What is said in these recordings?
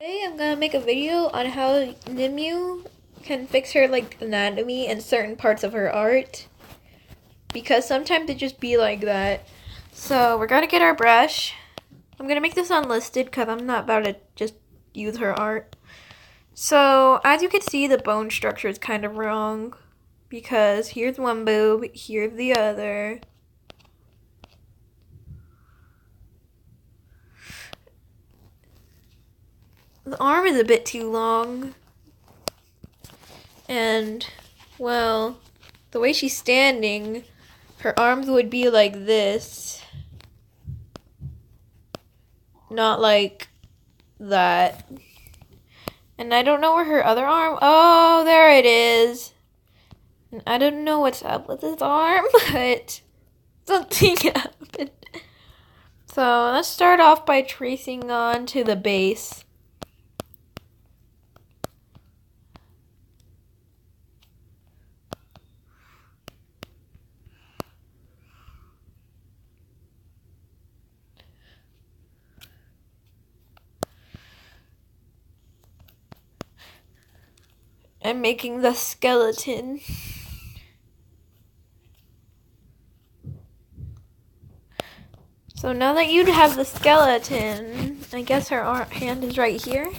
Today I'm gonna make a video on how Nimue can fix her anatomy and certain parts of her art, because sometimes it just be like that. So we're gonna get our brush. I'm gonna make this unlisted because I'm not about to just use her art. So as you can see, the bone structure is kind of wrong because here's one boob, here's the other. The arm is a bit too long. And, well, the way she's standing, her arms would be like this. Not like that. And I don't know where her other arm... Oh, there it is. And I don't know what's up with his arm, but something happened. So let's start off by tracing on to the base. And making the skeleton. So now that you have the skeleton, I guess her hand is right here.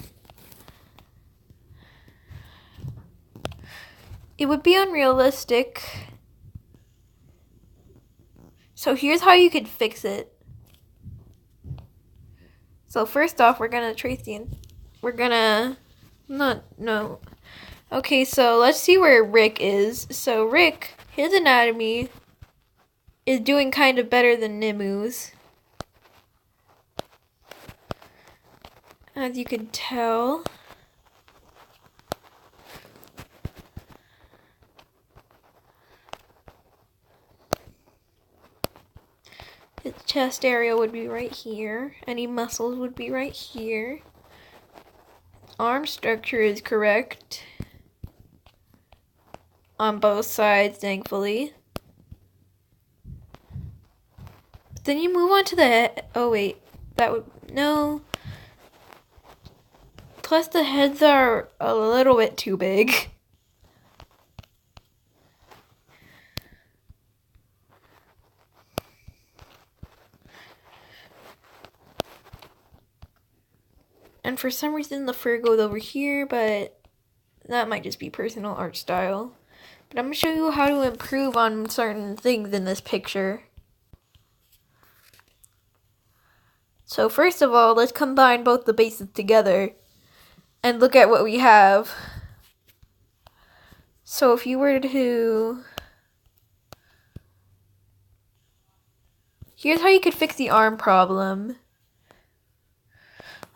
It would be unrealistic. So here's how you could fix it. So first off, we're gonna trace the... Okay, so let's see where Rick is. So Rick, his anatomy is doing kind of better than Nimue's, as you can tell. His chest area would be right here. Any muscles would be right here. Arm structure is correct on both sides, thankfully. But then you move on to the head. Oh wait, that would... No. Plus the heads are a little bit too big. And for some reason the fur goes over here, but that might just be personal art style. But I'm going to show you how to improve on certain things in this picture. So first of all, let's combine both the bases together and look at what we have. So if you were to... Here's how you could fix the arm problem.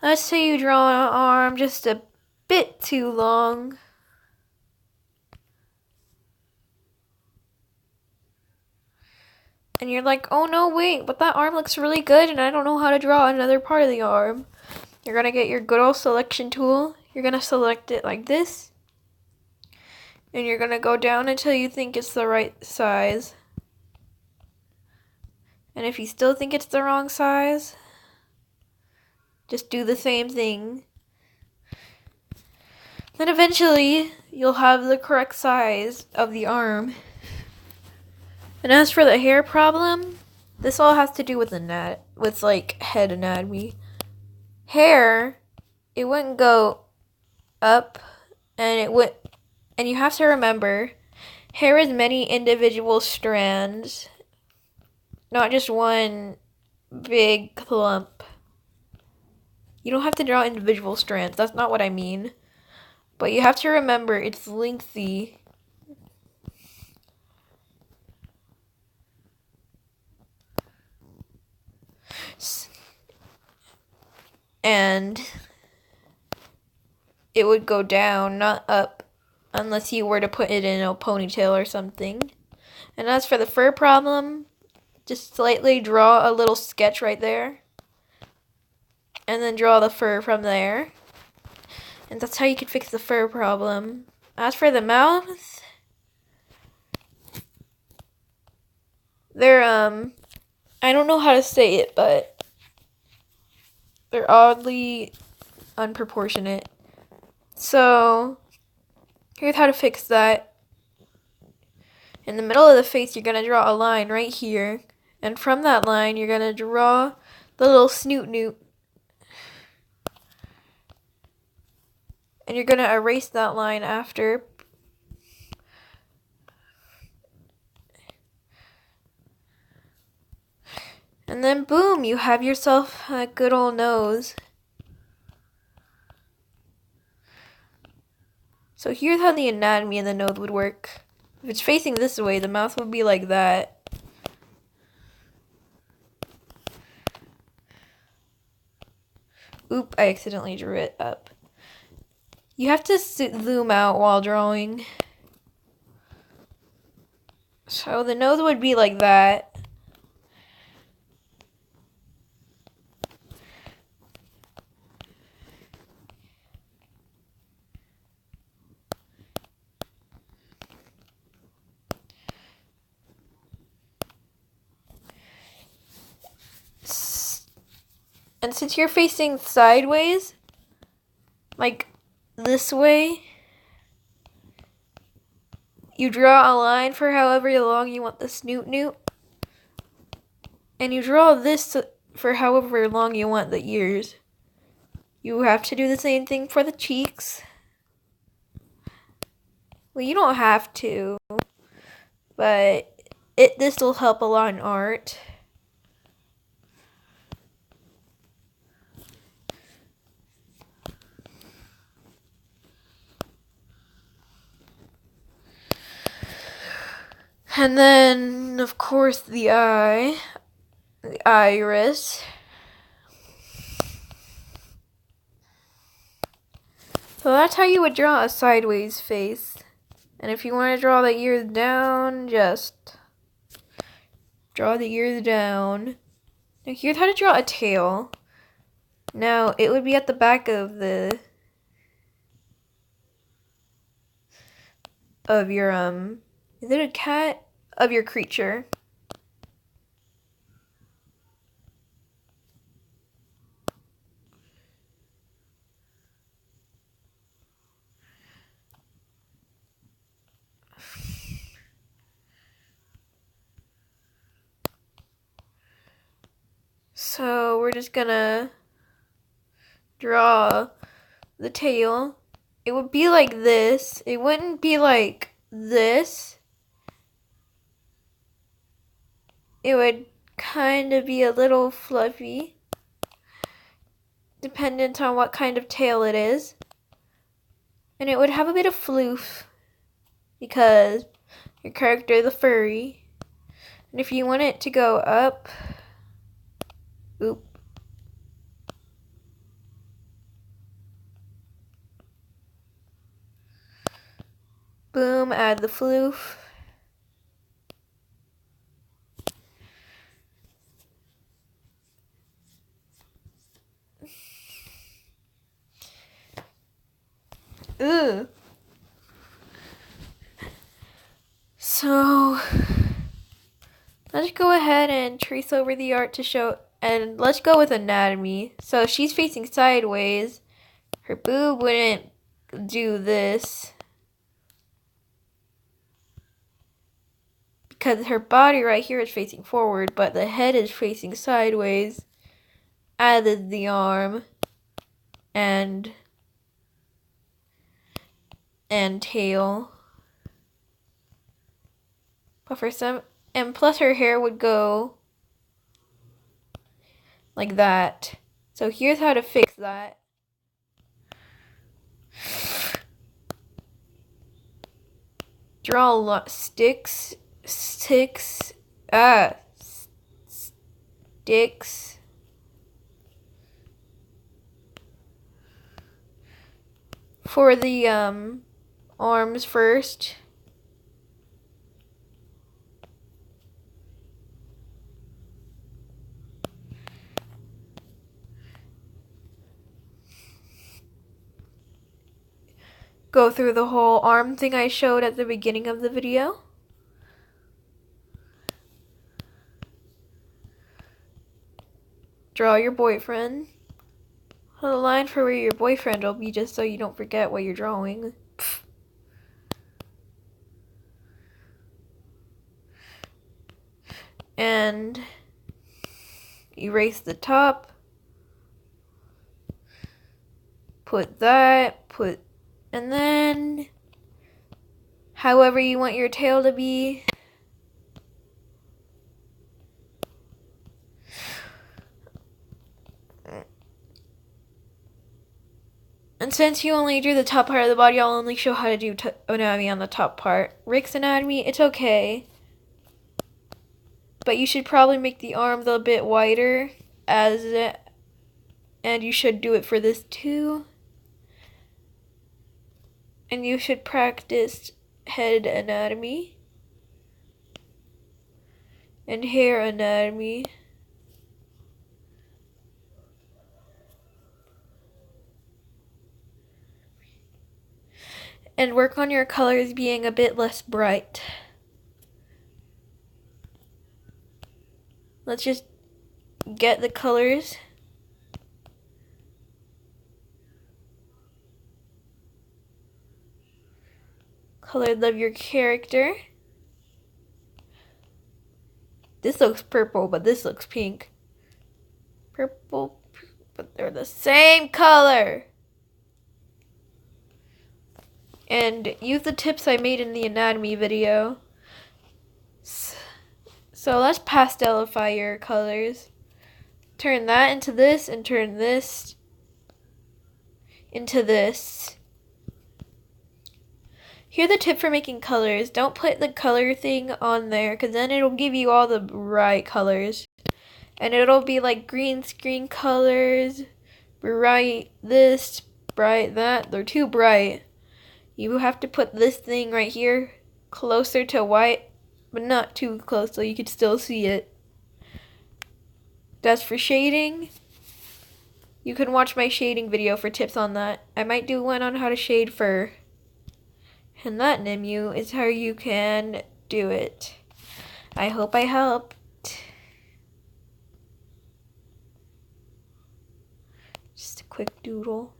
Let's say you draw an arm just a bit too long. And you're like, oh no, wait, but that arm looks really good and I don't know how to draw another part of the arm. You're gonna get your good old selection tool. You're gonna select it like this. And you're gonna go down until you think it's the right size. And if you still think it's the wrong size, just do the same thing. Then eventually, you'll have the correct size of the arm. And as for the hair problem, this all has to do with head anatomy. Hair, it wouldn't go up, and you have to remember, hair is many individual strands, not just one big clump. You don't have to draw individual strands, that's not what I mean. But you have to remember it's lengthy. And it would go down, not up, unless you were to put it in a ponytail or something. And as for the fur problem, just slightly draw a little sketch right there. And then draw the fur from there. And that's how you can fix the fur problem. As for the mouth, they're, I don't know how to say it, but they're oddly unproportionate. So here's how to fix that. In the middle of the face, you're going to draw a line right here. And from that line, you're going to draw the little snoot newt. And you're going to erase that line after. And then boom, you have yourself a good old nose. So here's how the anatomy of the nose would work. If it's facing this way, the mouth would be like that. Oop, I accidentally drew it up. You have to zoom out while drawing. So the nose would be like that. And since you're facing sideways, like this way, you draw a line for however long you want the snoot newt. And you draw this for however long you want the ears. You have to do the same thing for the cheeks. Well, you don't have to, but this will help a lot in art. And then, of course, the eye, the iris. So that's how you would draw a sideways face. And if you want to draw the ears down, just draw the ears down. Now here's how to draw a tail. Now it would be at the back of your is it a cat? Of your creature. So we're just gonna draw the tail. It would be like this. It wouldn't be like this. It would kind of be a little fluffy, dependent on what kind of tail it is. And it would have a bit of floof, because your character is a furry. And if you want it to go up, oop. Boom, add the floof. Ooh. So let's go ahead and trace over the art to show, and let's go with anatomy. So she's facing sideways. Her boob wouldn't do this because her body right here is facing forward, but the head is facing sideways. Added the arm and tail. But for some, and plus her hair would go like that. So here's how to fix that. Draw a lot sticks for the arms first. Go through the whole arm thing I showed at the beginning of the video. Draw your boyfriend. a line for where your boyfriend will be, just so you don't forget what you're drawing. And erase the top. Put that, and then however you want your tail to be. And since you only drew the top part of the body, I'll only show how to do anatomy on the top part. Rick's anatomy, it's okay. But you should probably make the arm a little bit wider, and you should do it for this too. And you should practice head anatomy and hair anatomy. And work on your colors being a bit less bright. Let's just get the colors. Color of your character. This looks purple, but this looks pink. Purple, but they're the same color. And use the tips I made in the anatomy video. So let's pastelify your colors. Turn that into this and turn this into this. Here's the tip for making colors. Don't put the color thing on there, because then it'll give you all the bright colors. And it'll be like green screen colors, bright this, bright that. They're too bright. You have to put this thing right here closer to white, but not too close so you can still see it. That's for shading. You can watch my shading video for tips on that. I might do one on how to shade fur. And that, Nimu, is how you can do it. I hope I helped. Just a quick doodle.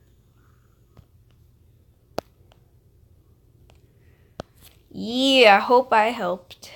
Yeah, I hope I helped.